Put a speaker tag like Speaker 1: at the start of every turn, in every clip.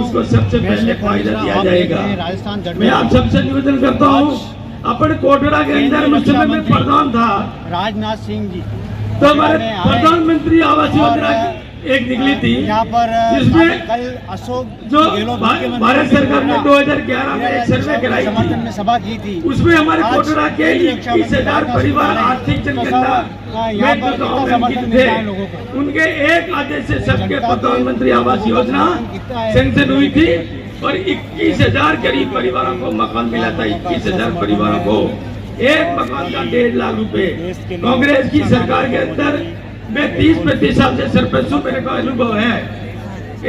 Speaker 1: उसको सबसे पहले फायदा दिया जाएगा। मैं आप सबसे निवेदन करता हूँ, अपने कोटड़ा के अंदर मुस्लिम में प्रधान था
Speaker 2: राजनाथ सिंह जी,
Speaker 1: तो हमारे प्रधानमंत्री आवास योजना एक निकली थी,
Speaker 2: यहाँ पर
Speaker 1: जिसमें
Speaker 2: कल अशोक
Speaker 1: जो भारत सरकार ने 2011 में एक सर्वे कराई
Speaker 2: समर्थन में सभा की थी,
Speaker 1: उसमें हमारे कोटड़ा के 21,000 परिवार आर्थिक जनगणना थे, उनके एक आदेश से सबके प्रधानमंत्री आवास योजना सैंक्शन हुई थी और 21,000 गरीब परिवारों को मकान मिला था। 21,000 परिवारों को एक मकान का 1.5 लाख रुपए। कांग्रेस की सरकार के अंदर मैं 30-35 साल से सरपंच हूँ, मेरे का अनुभव है।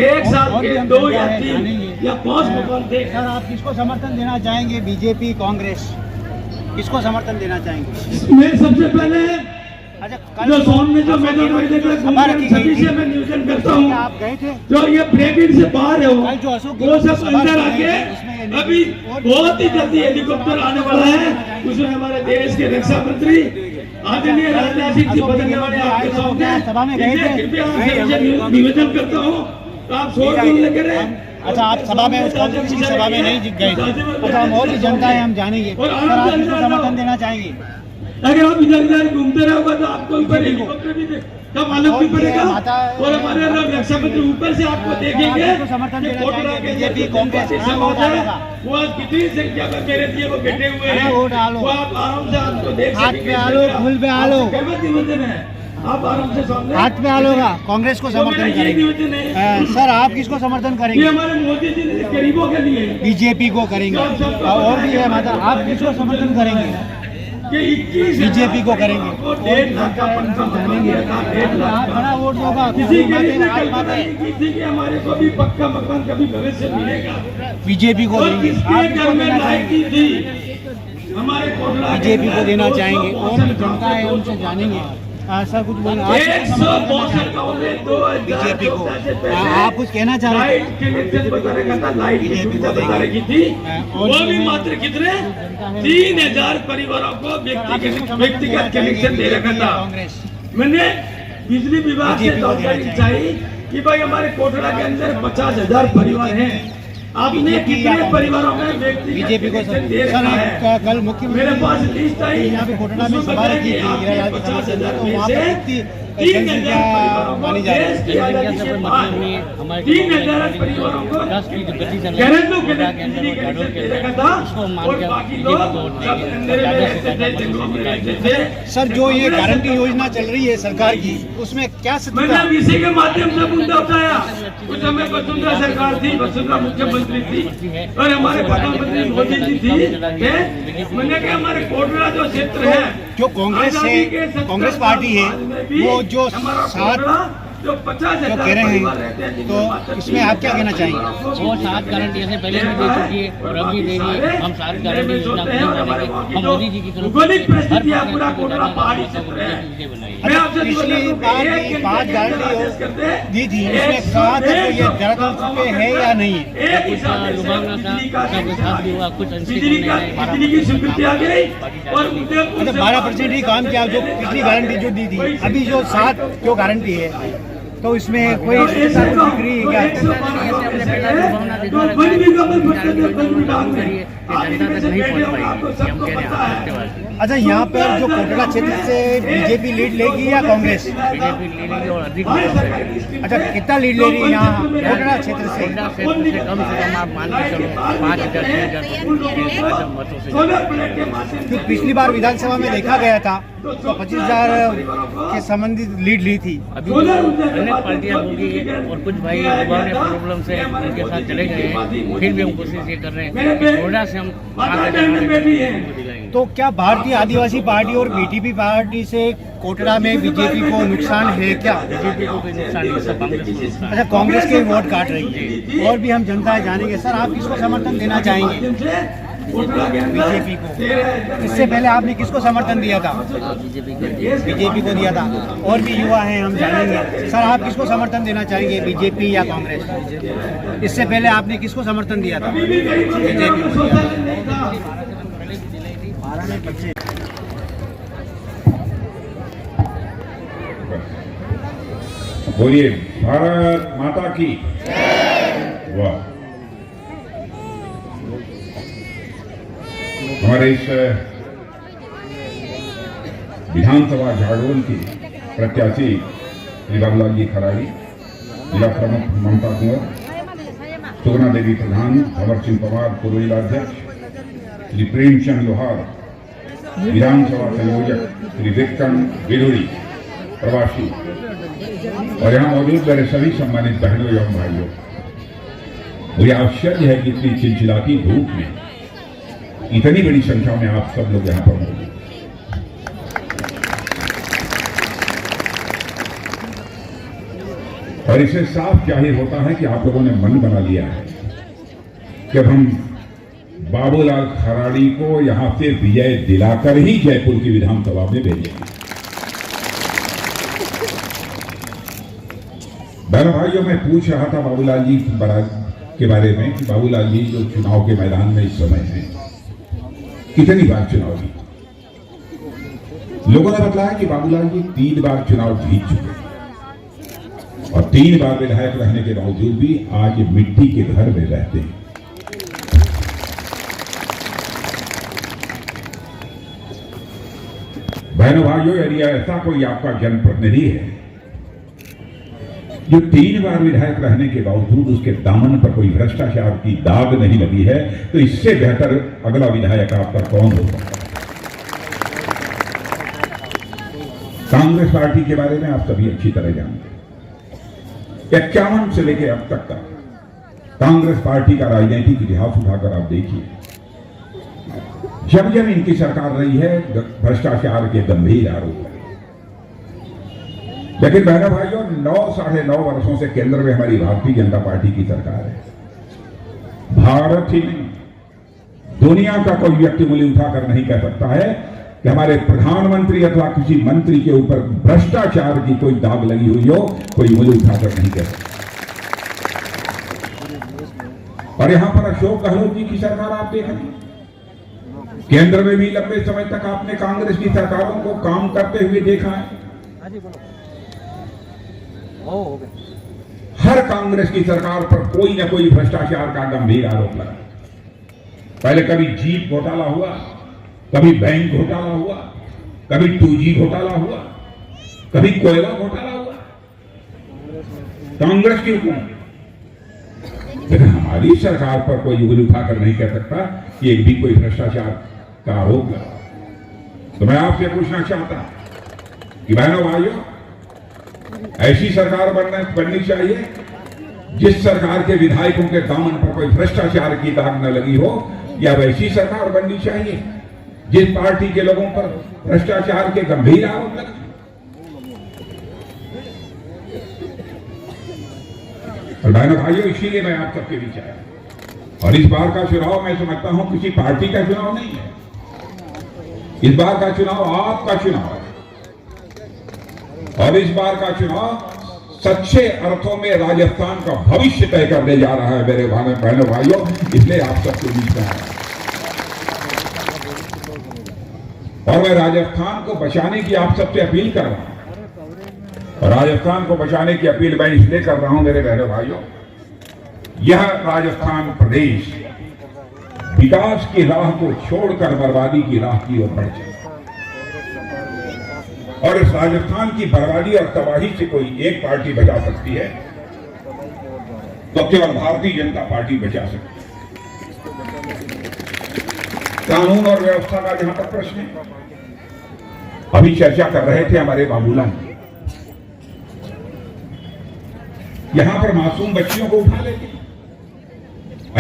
Speaker 1: एक साल के 2 या 3 या 5 मकान थे।
Speaker 2: सर, आप किसको समर्थन देना चाहेंगे? बीजेपी, कांग्रेस, किसको समर्थन देना चाहेंगे?
Speaker 1: मैं सबसे पहले जो सोन में जो मैदान सभी से मैं निवेदन करता हूँ,
Speaker 2: आप गए थे
Speaker 1: जो ये ब्रेकिंग से बाहर है वो सब अंदर आके अभी बहुत ही जल्दी हेलीकॉप्टर आने वाला है। उसमें हमारे देश के रक्षा मंत्री आदरणीय राजनाथ सिंह जी बदलने वाले आपके सामने कृपया निवेदन करता हूँ, आप शोर बोलने करें।
Speaker 2: अच्छा, आप सभा में उस कांग्रेस की सभा में नहीं जीत गए थे। अच्छा, हम और भी जनता है, हम जानेंगे। सर, आप किसको समर्थन देना चाहेंगे?
Speaker 1: अगर आप इधर घूमते रहोगे तो आपको ऊपर हेलीकॉप्टर भी का मालूम भी पड़ेगा और हमारे रक्षा मंत्री ऊपर से आपको देखेंगे।
Speaker 2: बीजेपी, कांग्रेस
Speaker 1: वो कितनी संख्या में मेरे दिए वो बैठे हुए हैं, वो आप आराम से आपको देख
Speaker 2: हाथ पे आलो, फूल पे आलो,
Speaker 1: आप आराम से सामने
Speaker 2: हाथ पे आलो का कांग्रेस को समर्थन करेंगे। सर, आप किसको समर्थन करेंगे?
Speaker 1: ये हमारे मोदी जी ने गरीबों के लिए
Speaker 2: बीजेपी को करेंगे और भी है माता, आप किसको समर्थन करेंगे? बीजेपी को करेंगे। आप बड़ा वोट होगा,
Speaker 1: किसी के हमारे को भी पक्का मकान कभी भविष्य मिलेगा,
Speaker 2: बीजेपी को देंगे। बीजेपी को देना चाहेंगे और जनता है उनसे जानेंगे। सर, कुछ बोलना बीजेपी को, आप कुछ कहना चाह रहे हैं?
Speaker 1: बीजेपी को देंगे वो भी मात्र कितने 3,000 परिवारों को व्यक्तिगत कनेक्शन दे रखा था। मैंने बिजली विभाग से जानकारी चाहिए कि भाई हमारे कोटड़ा के अंदर 50,000 परिवार हैं, आपने कितने परिवारों में
Speaker 2: बीजेपी को दे रखा है? कल मुख्यमंत्री
Speaker 1: मेरे पास लिस्ट आई,
Speaker 2: यहाँ पे कोटड़ा में सभा रखी थी, मानी जा रही है।
Speaker 1: 3,000 परिवारों को 10 की गति से
Speaker 2: सर, जो ये गारंटी योजना चल रही है सरकार की, उसमें क्या
Speaker 1: मैंने इसी के माध्यम से मुद्दा उठाया। उस समय वसुंधरा सरकार थी, वसुंधरा मुख्यमंत्री थी और हमारे प्रधानमंत्री मोदी जी थी। मैंने कहा हमारे कोटड़ा जो क्षेत्र है,
Speaker 2: जो कांग्रेस है, कांग्रेस पार्टी है, वो जो साथ
Speaker 1: जो 50,000
Speaker 2: कह रहे हैं, तो इसमें आप क्या कहना चाहेंगे?
Speaker 3: वो 7 गारंटी ऐसे पहले भी दे चुकी है और अब भी दे रही है। हम 7 गारंटी योजना हम मोदी जी की तरफ
Speaker 2: पिछली बार 5 गारंटी दी थी, उसमें कहा था कि ये दरअसल पे है या नहीं है?
Speaker 3: कुछ लुभावना था, सबके साथ भी हुआ, कुछ
Speaker 2: अच्छा, 12% ही काम किया जो पिछली गारंटी जो दी थी। अभी जो 7 जो गारंटी है, तो इसमें कोई बिक्री है क्या? अच्छा, यहाँ पर जो कोटड़ा क्षेत्र से बीजेपी लीड लेगी या कांग्रेस?
Speaker 3: बीजेपी ले लेगी और अधिक मतों से।
Speaker 2: अच्छा, कितना लीड ले रही है यहाँ कोटड़ा क्षेत्र से?
Speaker 3: कम से कम आप मान के चलो 5,000-6,000 मतों से।
Speaker 2: जो पिछली बार विधानसभा में देखा गया था तो 25,000 के संबंधित लीड ली थी।
Speaker 3: अभी अनेक पार्टियां होगी और कुछ भाई दबाव ने प्रॉब्लम से उनके साथ चले गए हैं, फिर भी हम कोशिश ये कर रहे हैं कि थोड़ा से हम
Speaker 2: तो क्या भारतीय आदिवासी पार्टी और बीटीपी पार्टी से कोटड़ा में बीजेपी को नुकसान है क्या?
Speaker 3: बीजेपी को कोई नुकसान नहीं, सब कांग्रेस को नुकसान।
Speaker 2: अच्छा, कांग्रेस के वोट काट रही है और भी हम जनता जानेंगे। सर, आप किसको समर्थन देना चाहेंगे? बीजेपी को। इससे पहले आपने किसको समर्थन दिया था? बीजेपी को दिया था। और भी युवा हैं, हम जानेंगे। सर, आप किसको समर्थन देना चाहेंगे, बीजेपी या कांग्रेस? इससे पहले आपने किसको समर्थन दिया था? बीजेपी को दिया था।
Speaker 4: बोलिए भारत माता की। वाह, हमारे इस विधानसभा झाड़ोल की प्रत्याशी श्री बाबूलाल जी खराड़ी, जिला प्रमुख ममता कुंवर, सुगना देवी प्रधान, भंवर सिंह पवार पूर्व जिलाध्यक्ष, श्री प्रेमचंद लोहार विधानसभा संयोजक, श्री विक्रम बिरुड़ी प्रवासी, और यहाँ मौजूद मेरे सभी सम्मानित बहनों एवं भाइयों, मुझे आश्चर्य है कि इतनी चिलचिलाती धूप में इतनी बड़ी संख्या में आप सब लोग यहाँ पर मौजूद। और इससे साफ जाहिर होता है कि आप लोगों ने मन बना लिया है कि अब हम बाबूलाल खराड़ी को यहां से विजय दिलाकर ही जयपुर की विधानसभा में भेजेंगे। बहनों भाइयों, मैं पूछ रहा था बाबूलाल जी के बारे में कि बाबूलाल जी जो चुनाव के मैदान में इस समय हैं, कितनी बार चुनाव जीते? लोगों ने बताया कि बाबूलाल जी 3 बार चुनाव जीत चुके हैं और 3 बार विधायक रहने के बावजूद भी आज मिट्टी के घर में रहते हैं। बहनों भाइयों, यदि ऐसा कोई आपका जनप्रतिनिधि है जो 3 बार विधायक रहने के बावजूद उसके दामन पर कोई भ्रष्टाचार की दाग नहीं लगी है, तो इससे बेहतर अगला विधायक आपका कौन हो सकता है? कांग्रेस पार्टी के बारे में आप सभी अच्छी तरह जानते हैं। 51 से लेकर अब तक का कांग्रेस पार्टी का राजनीतिक इतिहास उठाकर आप देखिए, जब जब इनकी सरकार रही है भ्रष्टाचार के गंभीर आरोप है। लेकिन बहनों भाइयों, 9-9.5 वर्षों से केंद्र में हमारी भारतीय जनता पार्टी की सरकार है। भारत ही नहीं, दुनिया का कोई व्यक्ति उंगली उठाकर नहीं कह सकता है कि हमारे प्रधानमंत्री अथवा किसी मंत्री के ऊपर भ्रष्टाचार की कोई दाग लगी हुई हो, कोई उंगली उठाकर नहीं कह सकता। और यहां पर अशोक गहलोत जी की सरकार आप देखें, केंद्र में भी लंबे समय तक आपने कांग्रेस की सरकारों को काम करते हुए देखा है। हर कांग्रेस की सरकार पर कोई ना कोई भ्रष्टाचार का गंभीर आरोप लगा। पहले कभी जीप घोटाला हुआ, कभी बैंक घोटाला हुआ, कभी 2G घोटाला हुआ, कभी कोयला घोटाला हुआ, कांग्रेस की हुकूमत। लेकिन हमारी सरकार पर कोई उंगली उठाकर नहीं कह सकता कि एक भी कोई भ्रष्टाचार का आरोप लगा। तो मैं आपसे पूछना चाहता हूं कि बहनों भाइयों, ऐसी सरकार बननी चाहिए जिस सरकार के विधायकों के दामन पर कोई भ्रष्टाचार की दाग न लगी हो, या वैसी सरकार बननी चाहिए जिस पार्टी के लोगों पर भ्रष्टाचार के गंभीर आरोप लगे। और बहनों भाइयों, इसीलिए मैं आप सबके बीच आया, और इस बार का चुनाव मैं समझता हूं किसी पार्टी का चुनाव नहीं है। इस बार का चुनाव आपका चुनाव है, और इस बार का चुनाव सच्चे अर्थों में राजस्थान का भविष्य तय करने जा रहा है मेरे बहनों भाइयों। इसलिए आप सबके बीच में आया, और मैं राजस्थान को बचाने की आप सबसे अपील कर रहा हूं। और राजस्थान को बचाने की अपील मैं इसलिए कर रहा हूं मेरे बहनों भाइयों, यह राजस्थान प्रदेश विकास की राह को छोड़कर बर्बादी की राह की ओर बढ़ चला, और इस राजस्थान की बर्बादी और तबाही से कोई एक पार्टी बचा सकती है तो केवल भारतीय जनता पार्टी बचा सकती है। कानून और व्यवस्था का जहां तक प्रश्न है, अभी चर्चा कर रहे थे हमारे बाबूलाल जी, यहां पर मासूम बच्चियों को उठा लेते,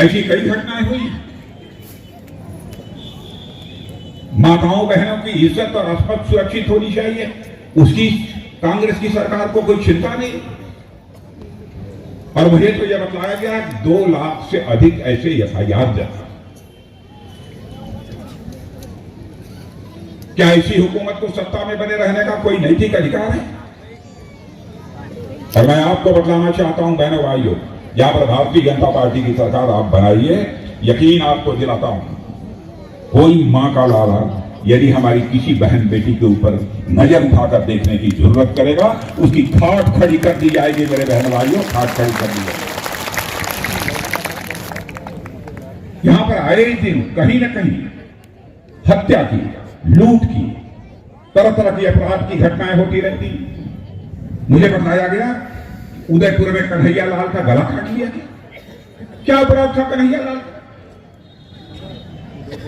Speaker 4: ऐसी कई घटनाएं हुई। माताओं बहनों की इज्जत और अस्पत सुरक्षित होनी चाहिए, उसकी कांग्रेस की सरकार को कोई चिंता नहीं। और मुझे तो यह बताया गया 2 लाख से अधिक ऐसे FIR दर्ज। क्या ऐसी हुकूमत को सत्ता में बने रहने का कोई नैतिक अधिकार है? और मैं आपको बतलाना चाहता हूं बहनों भाइयों, यहां पर भारतीय जनता पार्टी की सरकार आप बनाइए, यकीन आपको दिलाता हूं, कोई मां का लाला, यदि हमारी किसी बहन बेटी के ऊपर नजर उठाकर देखने की जरूरत करेगा, उसकी खाट खड़ी कर दी जाएगी। मेरे बहन भाइयों, खाट खड़ी कर दी जाएगी। यहां पर आए ही दिन कहीं न कहीं हत्या की, लूट की, तरह तरह की अपराध की घटनाएं होती रहती। मुझे बताया गया उदयपुर में कन्हैया लाल का गला काट लिया गया। क्या अपराध था कन्हैया लाल?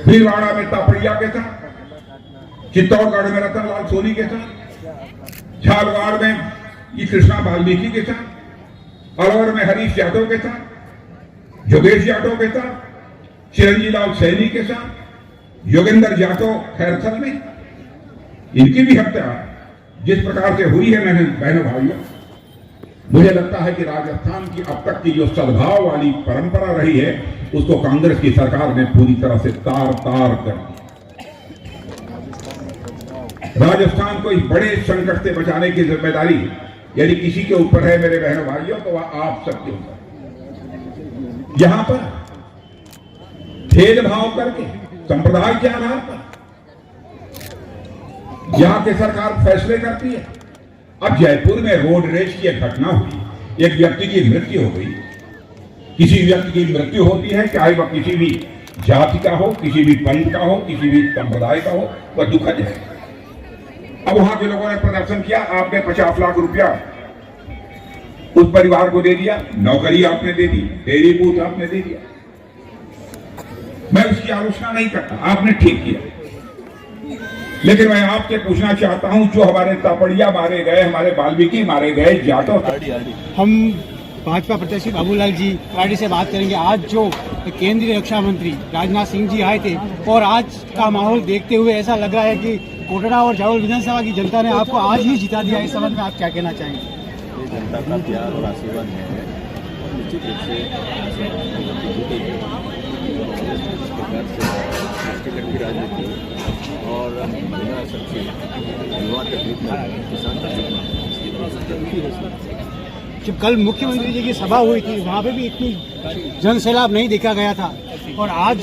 Speaker 4: भीलवाड़ा में तापड़िया के साथ, चित्तौड़गढ़ में रतन लाल सोनी के साथ, झालवाड़ में ये कृष्णा वाल्मीकि के साथ, अलवर में हरीश यादव के साथ, योगेश यादव के साथ, चिरंजीव लाल सैनी के साथ, योगेंद्र यादव खैरथल में, इनकी भी हत्या जिस प्रकार से हुई है मैंने बहनों भाइयों, मुझे लगता है कि राजस्थान की अब तक की जो सद्भाव वाली परंपरा रही है उसको कांग्रेस की सरकार ने पूरी तरह से तार तार कर दिया। राजस्थान को इस बड़े संकट से बचाने की जिम्मेदारी यदि किसी के ऊपर है मेरे बहनों भाइयों, तो वह आप सबके ऊपर। यहां पर भेदभाव करके संप्रदाय के आधार पर यहां की सरकार फैसले करती है। अब जयपुर में रोड रेस की एक घटना हुई, एक व्यक्ति की मृत्यु हो गई। किसी व्यक्ति की मृत्यु होती है, चाहे वह किसी भी जाति का हो, किसी भी पंथ का हो, किसी भी संप्रदाय का हो, वह दुखद है। अब वहां के लोगों ने प्रदर्शन किया, आपने 50 लाख रुपया उस परिवार को दे दिया, नौकरी आपने दे दी, डेयरी बूथ आपने दे दिया। मैं उसकी आलोचना नहीं करता, आपने ठीक किया। लेकिन मैं आपसे पूछना चाहता हूं, जो हमारे तापड़िया मारे गए, हमारे वाल्मीकि मारे गए, जाटव,
Speaker 2: हम भाजपा प्रत्याशी बाबूलाल जी कराड़ी से बात करेंगे। आज जो केंद्रीय रक्षा मंत्री राजनाथ सिंह जी आए थे और आज का माहौल देखते हुए ऐसा लग रहा है कि कोटड़ा और झाबुआ विधानसभा की जनता ने आपको आज ही जिता दिया। इस संबंध में आप क्या कहना चाहेंगे?
Speaker 5: जनता का प्यार और आशीर्वाद है, निश्चित रूप से जिस प्रकार से टिकट की राजनीति और बिना सबसे युवा तकलीफ में, किसान तकलीफ में,
Speaker 2: जब कल मुख्यमंत्री जी की सभा हुई थी वहाँ पे भी इतनी जनसैलाब नहीं देखा गया था और आज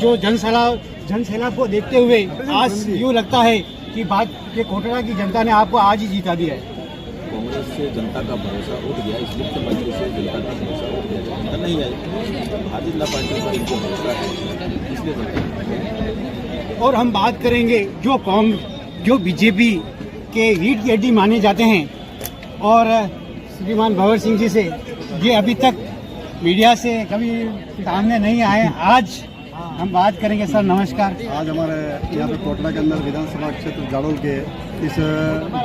Speaker 2: जो जनसैलाब को देखते हुए आज यूँ लगता है कि कोटड़ा की जनता ने आपको आज ही जीता दिया है।
Speaker 5: कांग्रेस से जनता का भरोसा उठ गया, इस मुख्य मंत्री से जनता का भरोसा उठ गया। जनता नहीं आई, भारतीय जनता पार्टी पर इनको भरोसा है, इसलिए जनता।
Speaker 2: और हम बात करेंगे जो बीजेपी के रीढ़ की हड्डी माने जाते हैं और श्रीमान भंवर सिंह जी से, ये अभी तक मीडिया से कभी सामने नहीं आए। आज हम बात करेंगे। सर नमस्कार।
Speaker 6: आज हमारे यहाँ पे कोटड़ा के अंदर विधानसभा क्षेत्र जाडोल के इस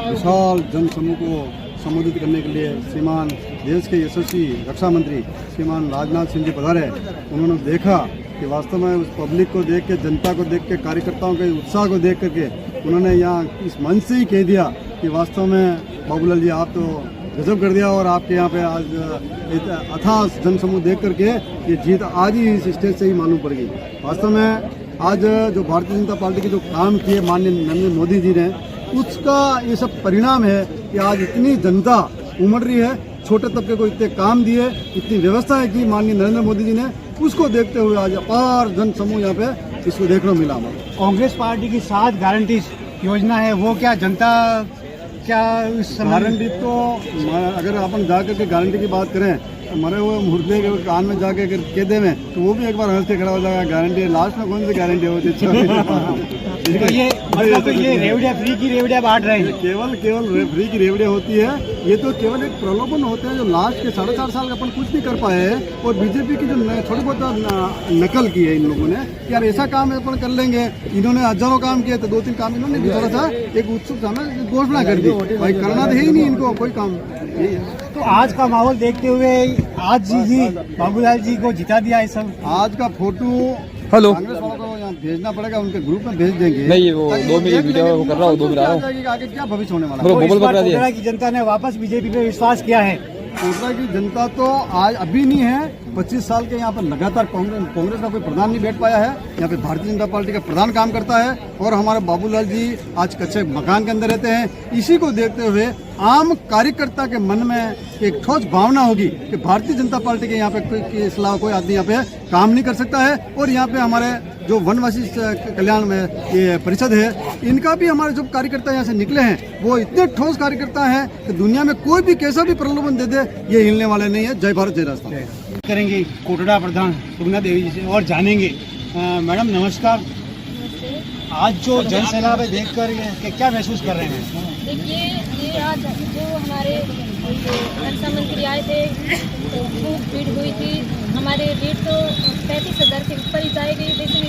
Speaker 6: विशाल जनसमूह को संबोधित करने के लिए श्रीमान देश के यशस्वी रक्षा मंत्री श्रीमान राजनाथ सिंह जी पधारे। उन्होंने देखा कि वास्तव में उस पब्लिक को देख के, जनता को देख के, कार्यकर्ताओं के उत्साह को देख करके उन्होंने यहाँ इस मंच से ही कह दिया कि वास्तव में बाबूलाल जी आप तो गजब कर दिया और आपके यहाँ पे आज अथाह जनसमूह देख करके ये जीत आज ही इस स्टेज से ही मालूम पड़ गई। वास्तव में आज जो भारतीय जनता पार्टी के जो काम किए माननीय नरेंद्र मोदी जी ने, उसका ये सब परिणाम है कि आज इतनी जनता उमड़ रही है। छोटे तबके को इतने काम दिए, इतनी व्यवस्था है कि माननीय नरेंद्र मोदी जी ने, उसको देखते हुए आज अपार जन समूह यहाँ पे इसको देखने को मिला।
Speaker 2: कांग्रेस पार्टी की 7 गारंटी योजना है, वो क्या जनता क्या
Speaker 6: गारंटी तो अगर अपन जा करके गारंटी की बात करें, मरे हुए मुर्दे के कान में जाके कह दे में तो वो भी एक बार हंस के खड़ा हो जाएगा। गारंटी है, लास्ट में कौन सी गारंटी होती है?
Speaker 2: तो ये मतलब तो ये रेवड़िया फ्री की रेवड़िया बांट रहे हैं।
Speaker 6: केवल फ्री की रेवड़िया होती है। ये तो केवल एक प्रलोभन होते हैं जो लास्ट के 4.5 साल का अपन कुछ नहीं कर पाए हैं। और बीजेपी की जो थोड़ी बहुत नकल की है इन लोगों ने कि यार ऐसा काम अपन कर लेंगे। इन्होंने हजारों काम किए तो 2-3 काम इन्होंने भी थोड़ा सा एक उत्सुकता में घोषणा कर दी, भाई करना तो है ही नहीं इनको कोई काम।
Speaker 2: तो आज का माहौल देखते हुए आज ही बाबूलाल जी को जिता दिया है। सब
Speaker 6: आज का फोटो
Speaker 7: हेलो
Speaker 6: कांग्रेस वालों को यहाँ भेजना पड़ेगा, उनके ग्रुप में भेज देंगे।
Speaker 7: नहीं वो 2 मिनट वीडियो वो कर रहा हूँ, 2 मिनट आ रहा हूँ।
Speaker 6: आगे क्या भविष्य होने वाला
Speaker 7: बोलो,
Speaker 6: है?
Speaker 7: बोल बकरा दिया।
Speaker 2: कोटड़ा की जनता ने वापस बीजेपी पे विश्वास किया है।
Speaker 6: कोटड़ा की जनता तो आज अभी नहीं है, 25 साल के यहाँ पर लगातार कांग्रेस का कोई प्रधान नहीं बैठ पाया है। यहाँ पे भारतीय जनता पार्टी का प्रधान काम करता है और हमारे बाबूलाल जी आज कच्चे मकान के अंदर रहते हैं। इसी को देखते हुए आम कार्यकर्ता के मन में एक ठोस भावना होगी कि भारतीय जनता पार्टी के यहाँ पे कोई आदमी यहाँ पे काम नहीं कर सकता है। और यहाँ पे हमारे जो वनवासी कल्याण में ये परिषद है, इनका भी हमारे जो कार्यकर्ता यहाँ से निकले हैं वो इतने ठोस कार्यकर्ता हैं कि दुनिया में कोई भी कैसा भी प्रलोभन दे दे ये हिलने वाले नहीं है। जय भारत जय राजस्थान।
Speaker 2: करेंगे कोटड़ा प्रधान सुगना देवी जी से और जानेंगे। मैडम नमस्कार, आज जो जन सैलाब है देख कर क्या महसूस कर रहे हैं?
Speaker 8: देखिए, ये आज जो हमारे रक्षा मंत्री आए थे तो खूब भीड़ हुई थी। हमारे रेट तो 35,000 के ऊपर ही जाएगी, लेकिन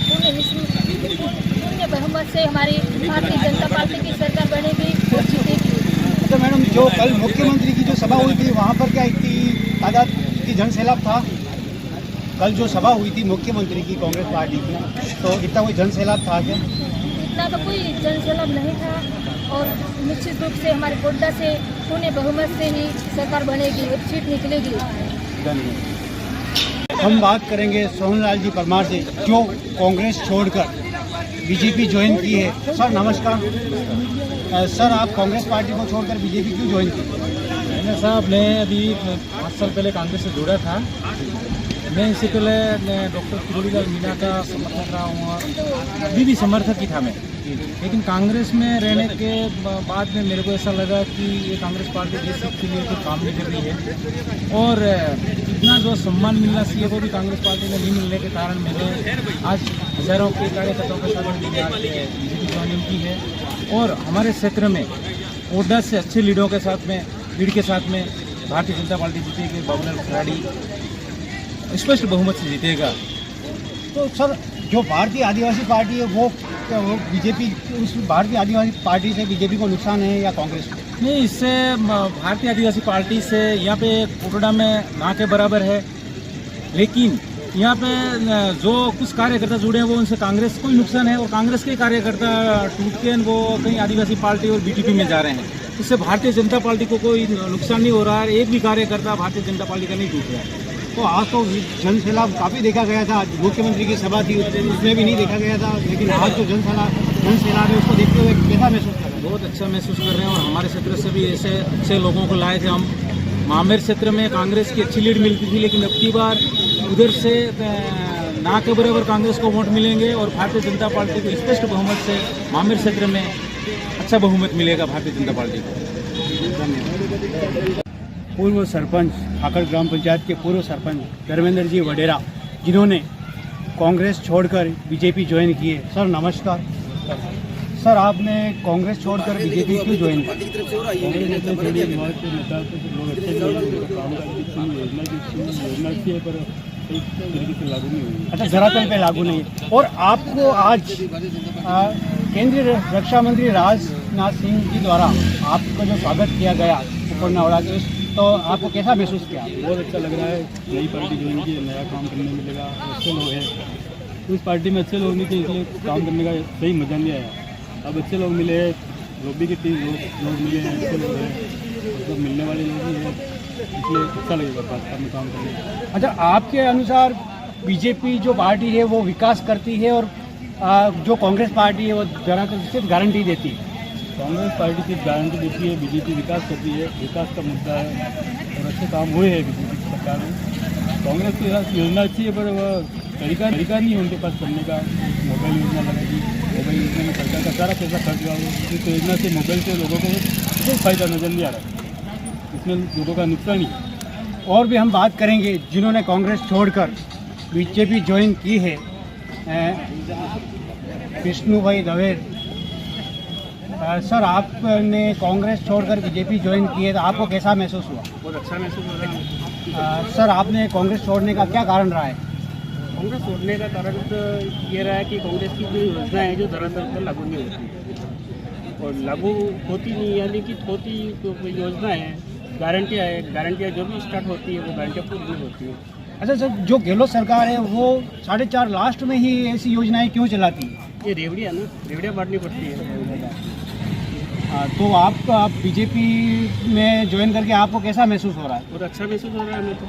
Speaker 8: पूर्ण बहुमत से हमारी भारतीय जनता पार्टी की सरकार बनेगी और जीतेगी।
Speaker 2: अच्छा मैडम, जो कल मुख्यमंत्री की जो सभा हुई थी वहाँ पर क्या इतनी तादाद की जन सैलाब था? कल जो सभा हुई थी मुख्यमंत्री की कांग्रेस पार्टी की, तो इतना कोई जन सैलाब था क्या?
Speaker 8: इतना तो कोई जन सैलाब नहीं था और निश्चित रूप से हमारे गोड्डा से पूर्ण बहुमत से ही सरकार बनेगी और सीट निकलेगी।
Speaker 2: हम बात करेंगे सोहनलाल जी परमार से जो कांग्रेस छोड़कर बीजेपी ज्वाइन की है। सर नमस्कार। सर, आप कांग्रेस पार्टी को छोड़कर बीजेपी क्यों ज्वाइन की?
Speaker 9: मैंने साहब मैं अभी 5 साल पहले कांग्रेस से जुड़ा था। मैं इससे पहले डॉक्टर किरोड़ीलाल मीणा का समर्थक रहा हूँ और अभी भी समर्थक ही था मैं, लेकिन कांग्रेस में रहने के बाद में मेरे को ऐसा लगा कि ये कांग्रेस पार्टी देश के लिए कोई काम नहीं कर रही है और इतना जो सम्मान मिलना चाहिए वो भी कांग्रेस पार्टी में नहीं मिलने के कारण मैंने आज हज़ारों के कार्यकर्ताओं के साथ बीजेपी ज्वाइनिंग की है और हमारे क्षेत्र में ओडा से अच्छे लीडरों के साथ में लीड के साथ में भारतीय जनता पार्टी जीतेगी। बाबूलाल खराड़ी स्पष्ट बहुमत से जीतेगा।
Speaker 2: तो सर, जो भारतीय आदिवासी पार्टी है वो बीजेपी, उस भारतीय आदिवासी पार्टी से बीजेपी को नुकसान है या कांग्रेस को?
Speaker 9: नहीं, इससे भारतीय आदिवासी पार्टी से यहाँ पे कोटड़ा में ना के बराबर है, लेकिन यहाँ पे जो कुछ कार्यकर्ता जुड़े हैं वो उनसे कांग्रेस को ही नुकसान है और कांग्रेस के कार्यकर्ता टूट के वो कहीं आदिवासी पार्टी और बीटीपी में जा रहे हैं। इससे भारतीय जनता पार्टी को कोई नुकसान नहीं हो रहा है। एक भी कार्यकर्ता भारतीय जनता पार्टी का नहीं टूट रहा है।
Speaker 2: तो आज तो जन सैलाब काफ़ी देखा गया था, मुख्यमंत्री की सभा थी उसमें भी नहीं देखा गया था, लेकिन आज तो जन सैलाब है, उसको देखते हुए कैसा महसूस कर रहे हैं?
Speaker 9: बहुत अच्छा महसूस कर रहे हैं और हमारे क्षेत्र से भी ऐसे अच्छे लोगों को लाए थे हम। मामेर क्षेत्र में कांग्रेस की अच्छी लीड मिलती थी, लेकिन अब की बार उधर से ना के बराबर कांग्रेस को वोट मिलेंगे और भारतीय जनता पार्टी को स्पष्ट बहुमत से मामेर क्षेत्र में अच्छा बहुमत मिलेगा भारतीय जनता पार्टी को।
Speaker 2: पूर्व सरपंच खाकर ग्राम पंचायत के पूर्व सरपंच धर्मेंद्र जी वडेरा, जिन्होंने कांग्रेस छोड़कर बीजेपी ज्वाइन की है। सर नमस्कार। सर, आपने कांग्रेस छोड़कर बीजेपी क्यों ज्वाइन की? अच्छा, धरातल पे लागू नहीं है। और आपको आज केंद्रीय रक्षा मंत्री राजनाथ सिंह जी द्वारा आपका जो स्वागत किया गया ऊपर के, तो आपको कैसा महसूस किया?
Speaker 10: बहुत अच्छा लग रहा है। नई पार्टी ज्वाइन की, नया काम करने मिलेगा, अच्छे लोग हैं उस पार्टी में, अच्छे लोग नहीं थे इसलिए काम करने का सही मज़ा नहीं आया। अब अच्छे लोग मिले हैं, लॉबी के 3 लोग मिले हैं, अच्छे लोग हैं, मतलब मिलने वाले लोग ही हैं, इसलिए अच्छा लगेगा भाजपा में काम करने।
Speaker 2: अच्छा, आपके अनुसार बीजेपी जो पार्टी है वो विकास करती है और जो कांग्रेस पार्टी है वो जरा सिर्फ गारंटी देती है?
Speaker 10: कांग्रेस पार्टी सिर्फ गारंटी देती है, बीजेपी विकास करती है। विकास का मुद्दा है और अच्छे काम हुए हैं बीजेपी की सरकार में। कांग्रेस की योजना अच्छी है पर वह तरीका नहीं है उनके पास करने का। मोबाइल योजना लगाई, मोबाइल योजना में सरकार का सारा पैसा खर्च हुआ, इस योजना से मोबाइल से लोगों को कोई फायदा नजर नहीं आ रहा, इसमें लोगों का नुकसान ही।
Speaker 2: और भी हम बात करेंगे जिन्होंने कांग्रेस छोड़कर बीजेपी ज्वाइन की है। विष्णु भाई दवेर, सर आपने कांग्रेस छोड़कर बीजेपी ज्वाइन की है तो आपको कैसा महसूस हुआ?
Speaker 3: बहुत अच्छा महसूस हो रहा है।
Speaker 2: सर, आपने कांग्रेस छोड़ने का क्या कारण रहा है?
Speaker 3: कांग्रेस छोड़ने का कारण तो ये रहा है कि कांग्रेस की जो योजना है जो दरअसल पर लागू नहीं होती और लागू होती नहीं, यानी कि होती तो योजना है, गारंटियाँ जो भी स्टार्ट होती है वो गारंटियाँ पूरी नहीं होती है।
Speaker 2: अच्छा सर, जो गहलोत सरकार है वो 4.5 लास्ट में ही ऐसी योजनाएं क्यों चलाती है?
Speaker 3: ये रेवड़ियाँ बांटनी पड़ती है।
Speaker 2: तो आप बीजेपी में ज्वाइन करके आपको कैसा महसूस हो रहा है?
Speaker 3: बहुत अच्छा महसूस हो रहा है हमें तो।